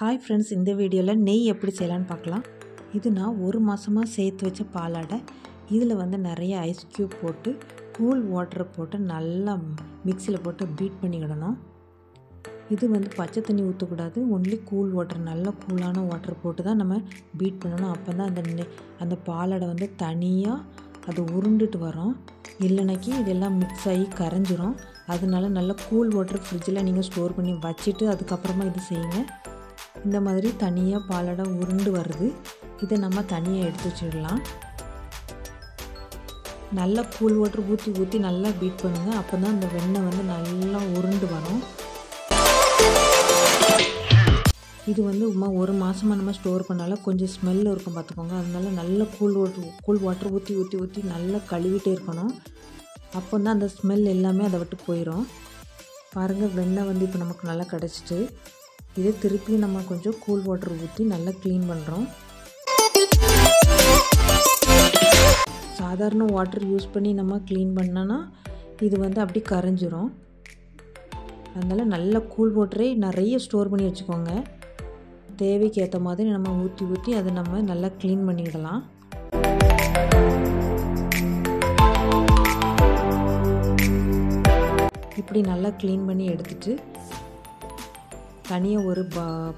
Hi friends, இந்த வீடியோவில் நெய் எப்படி செய்யலான்னு பார்க்கலாம். இது நான் ஒரு மாதமாக சேர்த்து வச்ச பாலாடை. இதில் நிறைய ஐஸ் க்யூப் போட்டு கூல் வாட்டரை போட்டு நல்லா மிக்சியில் போட்டு பீட் பண்ணிக்கிடணும். இது பச்சை தண்ணி ஊற்றக்கூடாது, ஒன்லி கூல் வாட்டர், நல்ல கூலான வாட்டர் போட்டு தான் நம்ம பீட் பண்ணணும். அப்போ தான் அந்த பாலாடை தனியாக அது உருண்டுட்டு வரும். இல்லைனாக்கி இதெல்லாம் மிக்ஸ் ஆகி கரைஞ்சிரும். அதனால நல்ல கூல் வாட்டர் ஃப்ரிட்ஜில் நீங்கள் ஸ்டோர் பண்ணி வச்சுட்டு அதுக்கப்புறமா இது செய்யுங்க. இந்த மாதிரி தனியாக பாலாடை உருண்டு வருது. இதை நம்ம தனியாக எடுத்து வச்சிடலாம். நல்லா கூல் வாட்டர் ஊற்றி நல்லா பீட் பண்ணுங்கள். அப்போ தான் அந்த வெண்ணெய் நல்லா உருண்டு வரும். இது ஒரு மாதமாக நம்ம ஸ்டோர் பண்ணாலும் கொஞ்சம் ஸ்மெல் இருக்கும் பார்த்துக்கோங்க. அதனால நல்ல கூல் வாட்டர் ஊற்றி நல்லா கழுவிட்டே இருக்கணும். அப்போ தான் அந்த ஸ்மெல் எல்லாமே அதை விட்டு போயிடும். பாருங்கள், வெண்ணெய் இப்போ நமக்கு நல்லா கிடச்சிட்டு. இதை திருப்பி நம்ம கொஞ்சம் கூல் வாட்டர் ஊற்றி நல்லா க்ளீன் பண்ணுறோம். சாதாரண வாட்டர் யூஸ் பண்ணி நம்ம க்ளீன் பண்ணோன்னா இது அப்படி கரைஞ்சிரும். அதனால் நல்ல கூல் வாட்டரே நிறைய ஸ்டோர் பண்ணி வச்சுக்கோங்க. தேவைக்கு ஏற்ற மாதிரி நம்ம ஊற்றி அதை நம்ம நல்லா க்ளீன் பண்ணிடலாம். இப்படி நல்லா க்ளீன் பண்ணி எடுத்துட்டு தனியாக ஒரு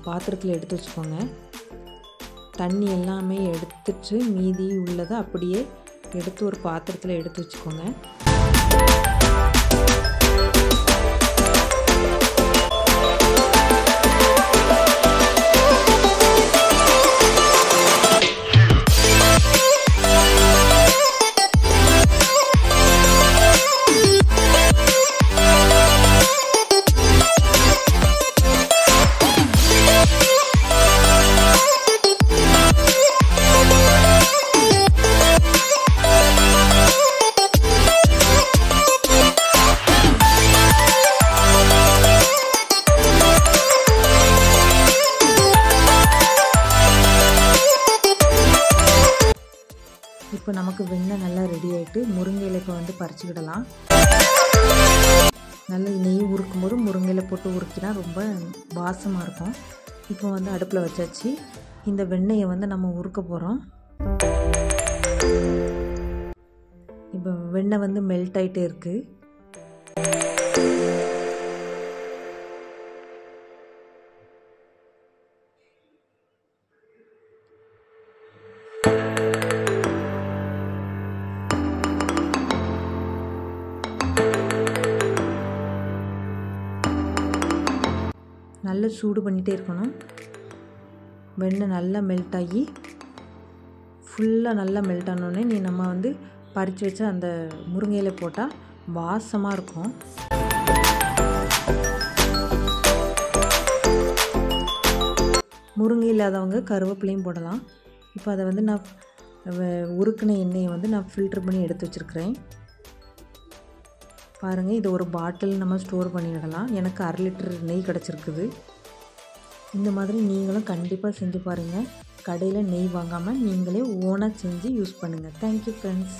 பாத்திரத்தில் எடுத்து வச்சுக்கோங்க. தண்ணி எல்லாமே எடுத்துட்டு மீதி உள்ளதை அப்படியே எடுத்து ஒரு பாத்திரத்தில் எடுத்து வச்சுக்கோங்க. இப்போ நமக்கு வெண்ணெய் நல்லா ரெடி ஆகிட்டு முருங்கையில் இப்போ பறிச்சுக்கிடலாம். நல்லா நெய் உருக்கும் போது முருங்கையில் போட்டு உருக்கினா ரொம்ப வாசமாக இருக்கும். இப்போ அடுப்பில் வச்சாச்சு. இந்த வெண்ணெயை நம்ம உருக்க போகிறோம். இப்போ வெண்ணெய் மெல்ட் ஆகிட்டே இருக்குது. நல்லா சூடு பண்ணிகிட்டே இருக்கணும். வெண்ணெய் நல்லா மெல்ட் ஆகி ஃபுல்லாக நல்லா மெல்ட் ஆனோடனே நம்ம பறித்து வச்ச அந்த முருங்கையில் போட்டால் வாசமாக இருக்கும். முருங்கை இல்லாதவங்க கருவேப்பிலையும் போடலாம். இப்போ அதை நான் உருக்கின எண்ணெயை நான் ஃபில்டர் பண்ணி எடுத்து வச்சுருக்கிறேன். பாருங்கள், இது ஒரு பாட்டில் நம்ம ஸ்டோர் பண்ணிடலாம். எனக்கு 1/2 லிட்டர் நெய் கிடச்சிருக்குது. இந்த மாதிரி நீங்களும் கண்டிப்பாக செஞ்சு பாருங்கள். கடையில் நெய் வாங்காமல் நீங்களே ஓனாக செஞ்சு யூஸ் பண்ணுங்கள். Thank you friends.